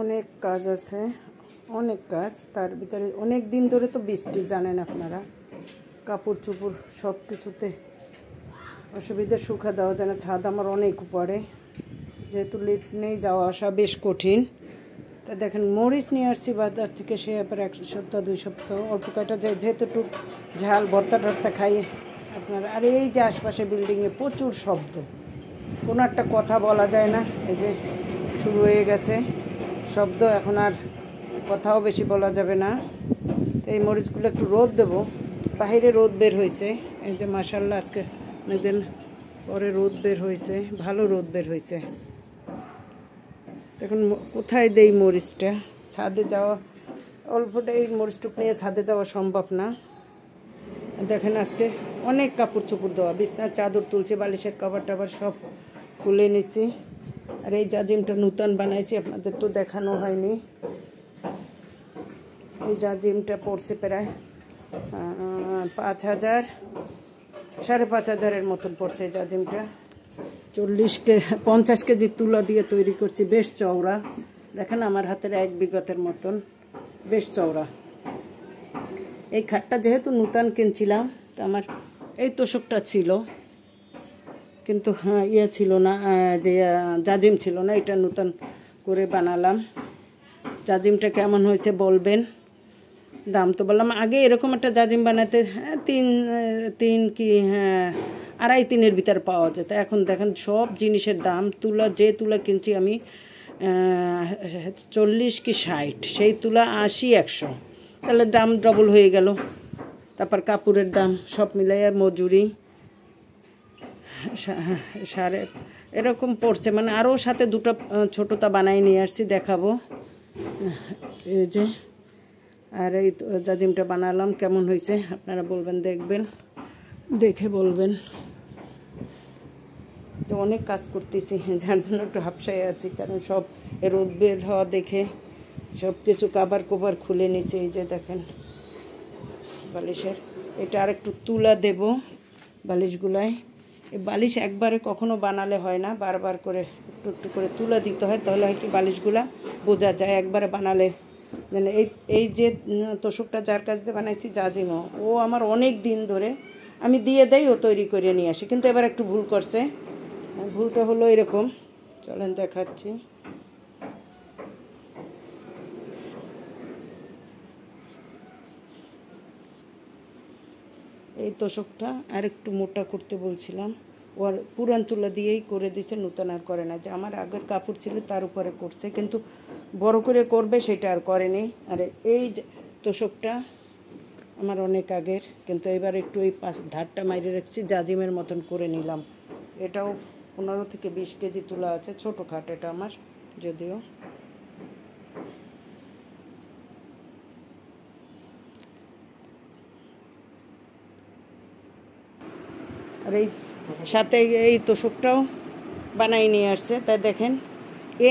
অনেক কাজ আছে, অনেক কাজ। তার ভিতরে অনেক দিন ধরে তো বৃষ্টি, জানেন আপনারা, কাপড় চোপড় সব কিছুতে অসুবিধা, শুকা দেওয়া যায় না। ছাদ আমার অনেক উপরে, যেহেতু লিফট নেই, যাওয়া আসা বেশ কঠিন। তা দেখেন মরিচ নিয়ে আসছি বাজার থেকে, সে ব্যাপারে 1 সপ্তাহ 2 সপ্তাহ অল্প কয়টা যায়, যেহেতু একটু ঝাল ভর্তা টর্তা খাই আপনারা। আর এই যে আশপাশে বিল্ডিংয়ে প্রচুর শব্দ, কোনো একটা কথা বলা যায় না। এই যে শুরু হয়ে গেছে শব্দ, এখন আর কথাও বেশি বলা যাবে না। তো এই মরিচগুলো একটু রোদ দেবো, বাইরে রোদ বের হয়েছে। এই যে মাশাআল্লাহ, আজকে অনেকদিন পরে রোদ বের হয়েছে, ভালো রোদ বের হয়েছে। এখন কোথায় দেই মরিচটা? ছাদে যাওয়া, অল্পটা এই মরিচটুক নিয়ে ছাদে যাওয়া সম্ভব না। দেখেন আজকে অনেক কাপড় চোপড় দেওয়া, বিছনার চাদর তুলছি, বালিশের কভার টাভার সব খুলে নিছি। আর এই জাজিমটা নূতন বানাইছি, আপনাদের তো দেখানো হয়নি। এই জাজিমটা পড়ছে প্রায় 5,000, 5,500-এর মতন পড়ছে এই জাজিমটা। 50 কেজি তুলা দিয়ে তৈরি করছি, বেশ চওড়া। দেখেন আমার হাতের 1 বিঘতের মতন, বেশ চওড়া। এই খাটটা যেহেতু নূতন কিনছিলাম, তো আমার এই তোষকটা ছিল, কিন্তু ছিল না, যে জাজিম ছিল না, এটা নূতন করে বানালাম। জাজিমটা কেমন হয়েছে বলবেন। দাম তো বললাম আগে এরকম একটা জাজিম বানাতে 3 কি 2.5-3-এর ভিতর পাওয়া যেত। এখন দেখেন সব জিনিসের দাম। তুলা, যে তুলা কিনছি আমি 40 কি 60, সেই তুলা 80-100, তাহলে দাম ডবল হয়ে গেল। তারপর কাপড়ের দাম সব মিলাইয়া মজুরি সাড়ে এরকম পড়ছে, মানে আরও সাথে 2টা ছোটোটা বানাই নিয়ে আসছি, দেখাবো। এই যে, আর এই জাজিমটা বানালাম, কেমন হয়েছে আপনারা বলবেন, দেখবেন, দেখে বলবেন। তো অনেক কাজ করতেছি, যার জন্য একটু হাফসায় আছি, কারণ সব রোদ বের হওয়া দেখে সব কিছু কাবার কোভার খুলে নিচ্ছে। এই যে দেখেন বালিশের, এটা আর একটু তুলা দেব বালিশগুলায়। এই বালিশ একবারে কখনো বানালে হয় না, বারবার করে একটু একটু করে তুলা দিতে হয়, তাহলে হয় কি বালিশগুলা বোঝা যায়। একবারে বানালে, মানে এই যে তোষকটা যার কাছ দিয়ে বানাইছি, জাজিমও, ও আমার অনেক দিন ধরে, আমি দিয়ে দেই, ও তৈরি করে নিয়ে আসে। কিন্তু এবার একটু ভুল করছে, ভুলটা হলো এরকম, চলেন দেখাচ্ছি। এই তোষকটা আর একটু মোটা করতে বলছিলাম, ওর পুরান তুলা দিয়েই করে দিছে, নূতন আর করে না। যে আমার আগের কাপড় ছিল তার উপরে করছে, কিন্তু বড় করে করবে সেটা আর করেনি। আর এই তোষকটা আমার অনেক আগের, কিন্তু এবার একটু এই ধারটা মাইরে রাখছি, জাজিমের মতন করে নিলাম। এটাও 15 থেকে 20 কেজি তুলা আছে, ছোটো খাট এটা আমার, যদিও। আর এই সাথে এই তোষকটাও বানাই নিয়ে আসছে। তাই দেখেন,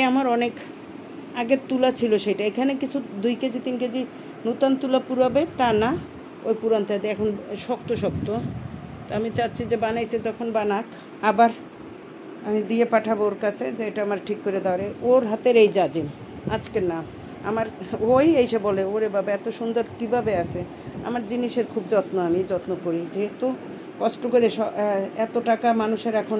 আমার অনেক আগের তুলা ছিল, সেটা এখানে কিছু 2 কেজি 3 কেজি নূতন তুলা পুরাবে তা না, ওই পুরানটাতে এখন শক্ত শক্ত। তা আমি চাচ্ছি যে বানাইছে যখন বানাক, আবার আমি দিয়ে পাঠাবো ওর কাছে, যে এটা আমার ঠিক করে ধরে। ওর হাতের এই জাজিম আজকের না, আমার ওই এসে বলে, ওরে বাবা এত সুন্দর কিভাবে আছে। আমার জিনিসের খুব আমি যত্ন করি, যেহেতু কষ্ট করে এত টাকা মানুষের এখন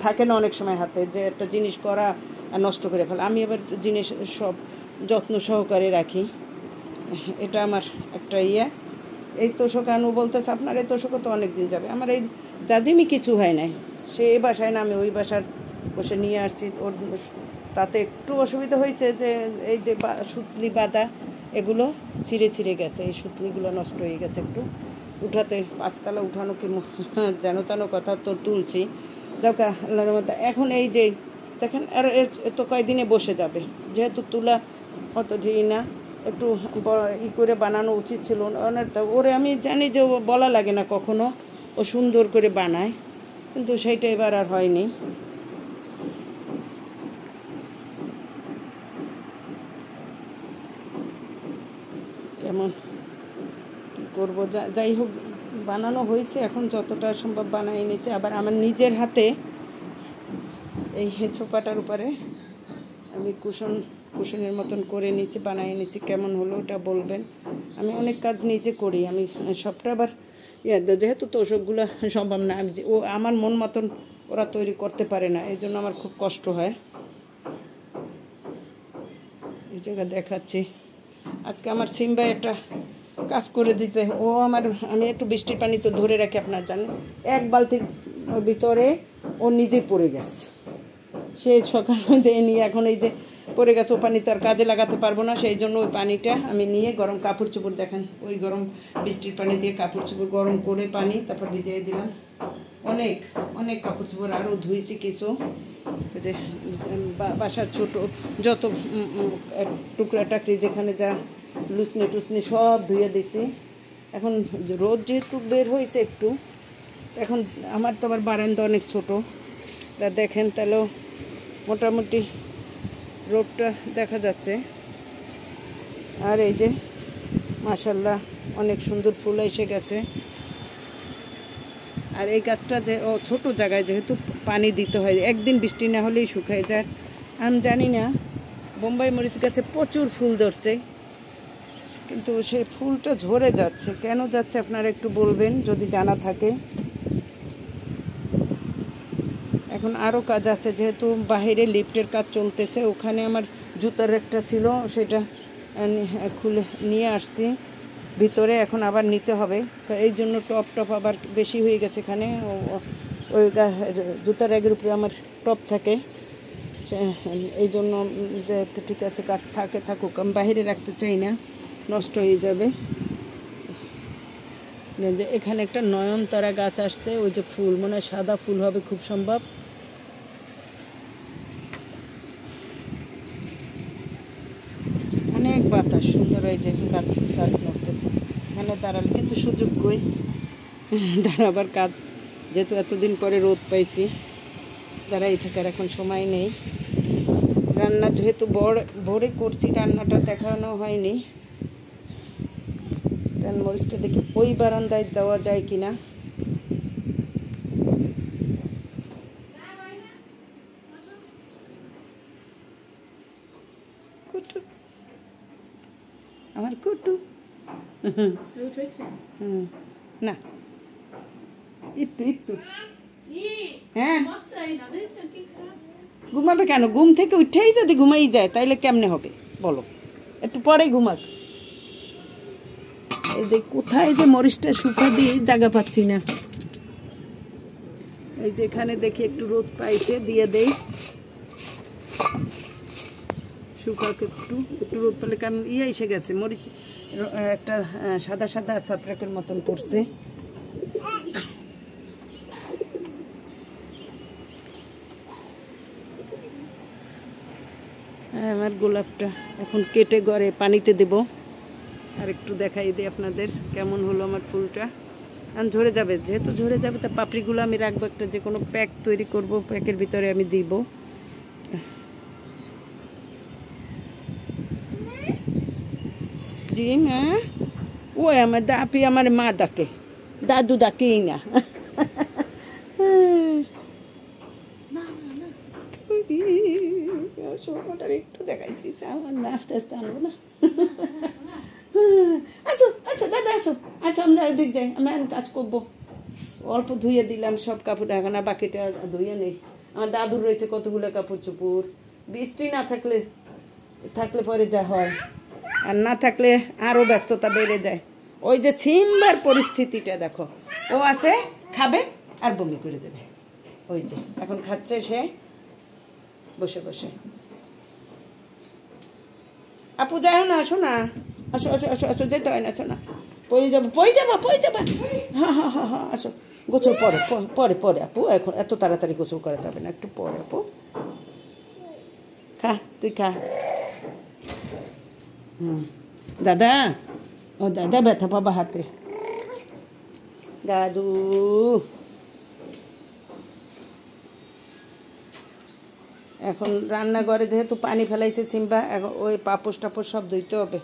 থাকে না অনেক সময় হাতে, যে একটা জিনিস করা আর নষ্ট করে ফেলে। আমি এবার জিনিস সব যত্ন সহকারে রাখি, এটা আমার একটা এই তোষক আনু বলতেছে, আপনার এই তোষকও তো অনেক দিন যাবে। আমার এই জাজিমই কিছু হয় নাই, সে এই বাসায় না, আমি ওই বাসার বসে নিয়ে আসছি। ওর তাতে একটু অসুবিধা হয়েছে, যে এই যে সুতলি বাঁধা এগুলো ছিঁড়ে গেছে, এই সুতলিগুলো নষ্ট হয়ে গেছে একটু। উঠাতে 5 তলা উঠানো কি যেন তেন কথা, তো তুলছি, যাও কা আল্লাহর মতো। এখন এই যে দেখেন, আর তো কয়েকদিনে বসে যাবে, যেহেতু তুলা অত না, একটু করে বানানো উচিত ছিল। ওরে আমি জানি যে বলা লাগে না কখনো, ও সুন্দর করে বানায়, কিন্তু সেইটা এবার আর হয়নি। কেমন কী করবো, যাই হোক বানানো হয়েছে, এখন যতটা সম্ভব বানাই নিচ্ছে। আবার আমার নিজের হাতে এই ছোপাটার উপরে আমি কুশনের মতন করে নিচ্ছি, বানিয়ে নিচ্ছি। কেমন হলো ওটা বলবেন। আমি অনেক কাজ নিজে করি, আমি সবটা আবার যেহেতু তোষকগুলো সম্ভব না, ও আমার মন মতন ওরা তৈরি করতে পারে না, এই জন্য আমার খুব কষ্ট হয়। এই জায়গা দেখাচ্ছি, আজকে আমার সিম্বা একটা কাজ করে দিছে। ও আমি একটু বৃষ্টির পানি তো ধরে রাখি, আপনার জানেন, এক বালতির ভিতরে ও নিজেই পড়ে গেছে। সেই সকালে নিয়ে এখন এই যে পড়ে গেছে, ও পানি তো আর কাজে লাগাতে পারবো না, সেই জন্য ওই পানিটা আমি নিয়ে গরম কাপড় চোপড়, দেখেন ওই গরম বৃষ্টির পানি দিয়ে কাপড় চোপড় গরম করে পানি তারপর ভিজিয়ে দিলাম। অনেক অনেক কাপড় চোপড় আরও ধুয়েছি কিছু, যে বাসার ছোটো যত টুকরা টাকরি যেখানে যা লুসনি টুসনি সব ধুয়ে দিছি। এখন রোদ যেহেতু বের হয়েছে একটু, এখন আমার তো আবার বারান্দা অনেক ছোটো, তা দেখেন তাহলেও মোটামুটি রোদটা দেখা যাচ্ছে। আর এই যে মাশাল্লাহ অনেক সুন্দর ফুল এসে গেছে। আর এই গাছটা যে ছোট জায়গায় যেহেতু পানি দিতে হয়, একদিন বৃষ্টি না হলেই শুকায় যায়। আমি জানি না, বোম্বাই মরিচ গাছে প্রচুর ফুল ধরছে, কিন্তু সেই ফুলটা ঝরে যাচ্ছে, কেন যাচ্ছে আপনারা একটু বলবেন যদি জানা থাকে। এখন আরও কাজ আছে, যেহেতু বাইরে লিফটের কাজ চলতেছে, ওখানে আমার জুতার একটা ছিল, সেটা খুলে নিয়ে আসছি ভিতরে, এখন আবার নিতে হবে। তো এই জন্য টপ আবার বেশি হয়ে গেছে এখানে। ওই জুতার র্যাগের উপরে আমার টপ থাকে, এই জন্য যে ঠিক আছে কাজ থাকুক, আমি বাইরে রাখতে চাই না, নষ্ট হয়ে যাবে। যে এখানে একটা নয়নতারা গাছ আসছে, ওই যে ফুল মনে হয় সাদা ফুল হবে খুব সম্ভব। অনেক বাতাস, সুন্দর এই যে গাছ লাগতেছে। এখানে দাঁড়ালে কিন্তু সুযোগ কই দাঁড়াবার, কাজ যেহেতু এতদিন পরে রোদ পাইছি, দাঁড়াই থাকার এখন সময় নেই। রান্না যেহেতু ভোরে করছি, রান্নাটা দেখানো হয়নি। মরিচটা দেখি ওই বারান্দায় দেওয়া যায় কিনা। আমার কুটু না, ইত্তু হ্যাঁ, ঘুমাবে কেন? ঘুম থেকে উঠেই যদি ঘুমাই যায় তাইলে কেমনে হবে বলো? একটু পরে ঘুমাক। এই যে কোথায় যে মরিচটা শুকা দিয়ে জায়গা পাচ্ছি না, এই যে এখানে দেখি একটু রোদ পাইছে, দিয়ে দেই শুকাক একটু রোদ পেলে, কারণ এসে গেছে মরিচ একটা সাদা সাদা ছত্রাকের মতন পড়ছে। আমার গোলাপটা এখন কেটে গড়ে পানিতে দেব, আর একটু দেখাই দিই আপনাদের কেমন হলো আমার ফুলটা। আর ঝরে যাবে, যেহেতু ঝরে যাবে তা পাপড়িগুলো আমি রাখবো একটা, যে কোনো প্যাক তৈরি করব, প্যাকের ভিতরে আমি দিব। জি মা, ও আমার আপনি আমার মা ডাকে, দাদু ডাকেই না। একটু দেখাইছি, আমার আস্তে আস্তে আনবো না। আসো আচ্ছা দাদা আসো, আচ্ছা আমরা ওইদিক যাই, আমি কাজ করবো। অল্প ধুয়ে দিলাম সব কাপড়, এখন আর বাকিটা ধুয়ে নেই। আমার দাদুর রয়েছে কতগুলো কাপড় চোপড়, বৃষ্টি না থাকলে পরে যা হয়, আর না থাকলে আরও ব্যস্ততা বেড়ে যায়। ওই যে সিম্বার পরিস্থিতিটা দেখো, ও আছে খাবে আর বমি করে দেবে। ওই যে এখন খাচ্ছে সে বসে বসে। আপু যাই না, আসো না, আসো আসো আসো আসো, যেতে হয় না, আসো না, পড়ে যাবো। হ্যাঁ হ্যাঁ হ্যাঁ হ্যাঁ, আসো। গোসল পরে পরে পরে আপু, এখন এত তাড়াতাড়ি গোসল করা যাবে না, একটু পরে আপু। খা, তুই খা। দাদা, ও দাদা ব্যথা পাবা হাতে। দাদু এখন রান্নাঘরে যেহেতু পানি ফেলাইছে সিম্বা, এখন ওই পাপোশ টাপোশ সব ধুইতে হবে।